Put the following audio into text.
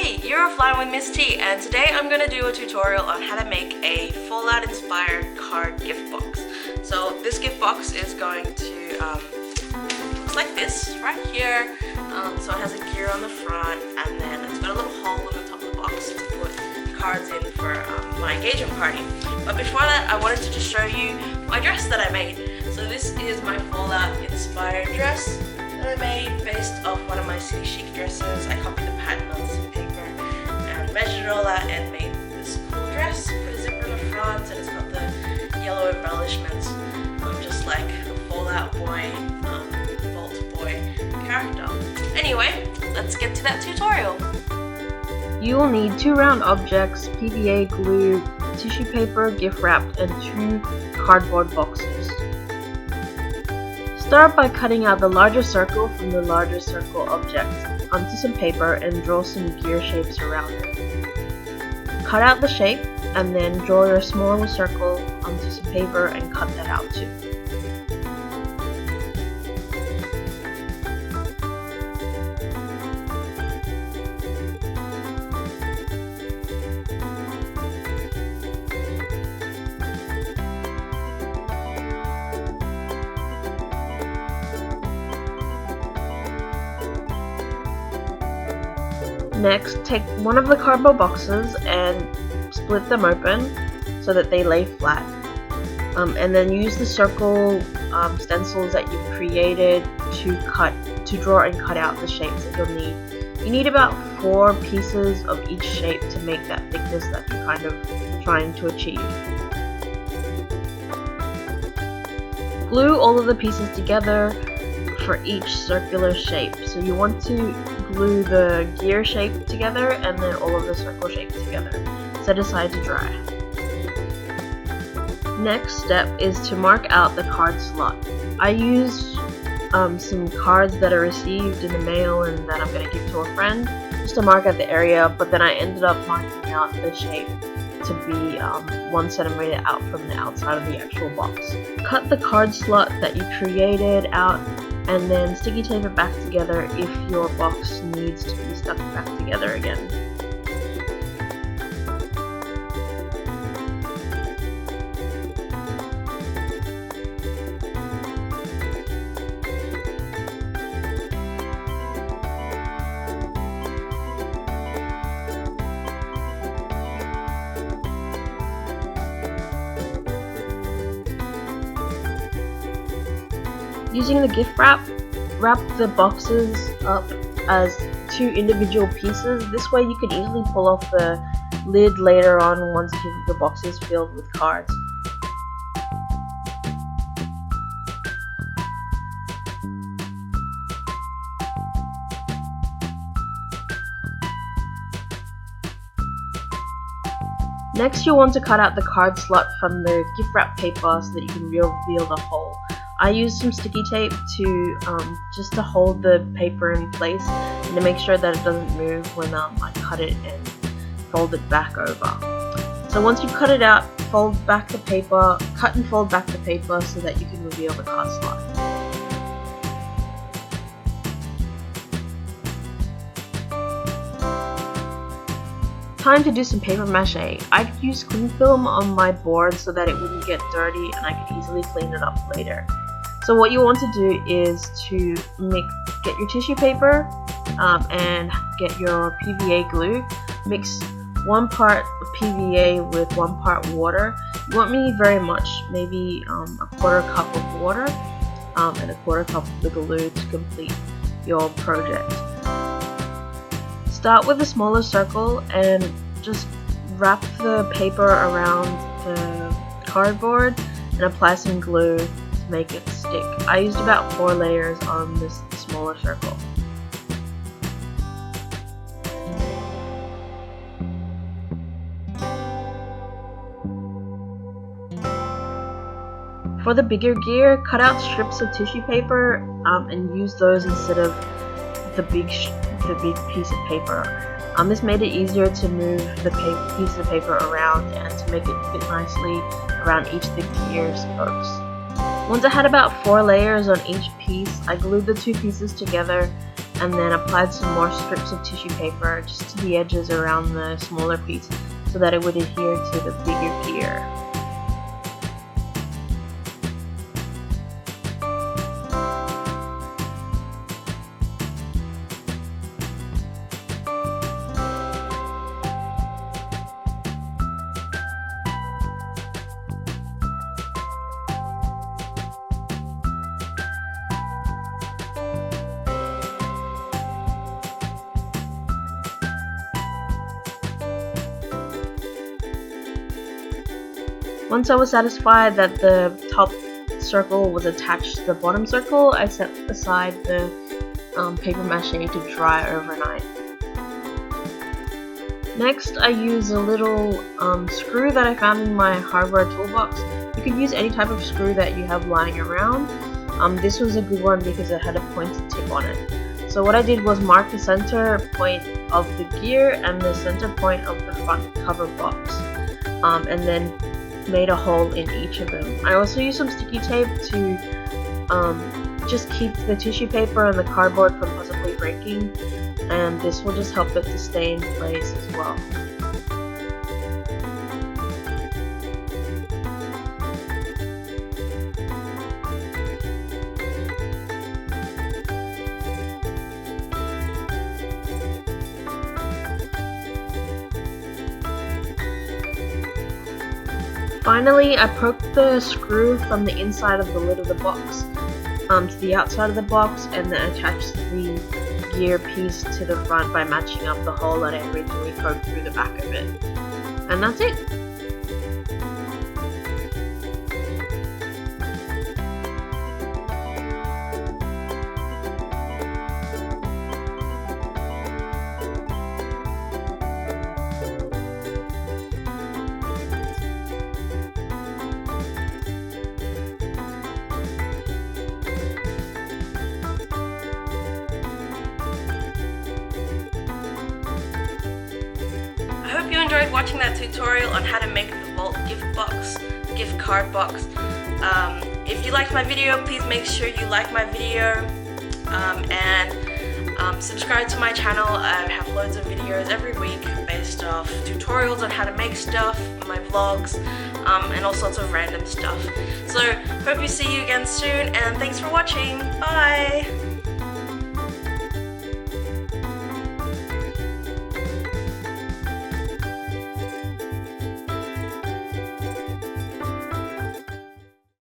Hey, you're offline with Miss T, and today I'm going to do a tutorial on how to make a Fallout inspired card gift box. So this gift box is going to looks like this right here. So it has a gear on the front, and then it's got a little hole in the top of the box to put cards in for my engagement party. But before that, I wanted to just show you my dress that I made. So this is my Fallout inspired dress that I made based off one of my City Chic dresses. I copied the pattern on some paper and measured all that and made this cool dress. Put a zipper in the front, and it's got the yellow embellishments, just like the Fallout Boy, Vault Boy character. Anyway, let's get to that tutorial. You will need 2 round objects, PVA glue, tissue paper, gift wrapped, and 2 cardboard boxes. Start by cutting out the larger circle from the larger circle object onto some paper and draw some gear shapes around it. Cut out the shape and then draw your smaller circle onto some paper and cut that out too. Next, take one of the cardboard boxes and split them open so that they lay flat. And then use the circle stencils that you've created to draw and cut out the shapes that you'll need. You need about 4 pieces of each shape to make that thickness that you're kind of trying to achieve. Glue all of the pieces together for each circular shape. So you want to glue the gear shape together and then all of the circle shapes together. Set aside to dry. Next step is to mark out the card slot. I use some cards that I received in the mail and that I'm going to give to a friend just to mark out the area, but then I ended up marking out the shape to be 1 centimeter out from the outside of the actual box. Cut the card slot that you created out and then sticky tape it back together if your box needs to be stuck back together again. Using the gift wrap the boxes up as 2 individual pieces. This way you can easily pull off the lid later on once the box is filled with cards. Next, you'll want to cut out the card slot from the gift wrap paper so that you can reveal the hole. I used some sticky tape to just to hold the paper in place and to make sure that it doesn't move when I cut it and fold it back over. So once you cut it out, fold back the paper, cut and fold back the paper so that you can reveal the card slot. Time to do some paper mache. I used cling film on my board so that it wouldn't get dirty and I could easily clean it up later. So what you want to do is to get your tissue paper and get your PVA glue. Mix 1 part PVA with 1 part water. You won't need very much, maybe a 1/4 cup of water and a 1/4 cup of the glue to complete your project. Start with a smaller circle and just wrap the paper around the cardboard and apply some glue to make it stick. I used about 4 layers on this smaller circle. For the bigger gear, cut out strips of tissue paper and use those instead of the big piece of paper. This made it easier to move the piece of paper around and to make it fit nicely around each of the gear spokes. Once I had about 4 layers on each piece, I glued the 2 pieces together and then applied some more strips of tissue paper just to the edges around the smaller piece so that it would adhere to the bigger gear. Once I was satisfied that the top circle was attached to the bottom circle, I set aside the paper mache to dry overnight. Next, I used a little screw that I found in my hardware toolbox. You could use any type of screw that you have lying around. This was a good one because it had a pointed tip on it. So what I did was mark the center point of the gear and the center point of the front cover box, and then made a hole in each of them. I also used some sticky tape to just keep the tissue paper and the cardboard from possibly breaking, and this will just help it to stay in place as well. Finally, I poked the screw from the inside of the lid of the box to the outside of the box, and then attached the gear piece to the front by matching up the hole that I originally poked through the back of it. And that's it! I hope you enjoyed watching that tutorial on how to make the Vault gift card box. If you liked my video, please make sure you like my video and subscribe to my channel. I have loads of videos every week based off tutorials on how to make stuff, my vlogs, and all sorts of random stuff. So hope you see you again soon, and thanks for watching. Bye!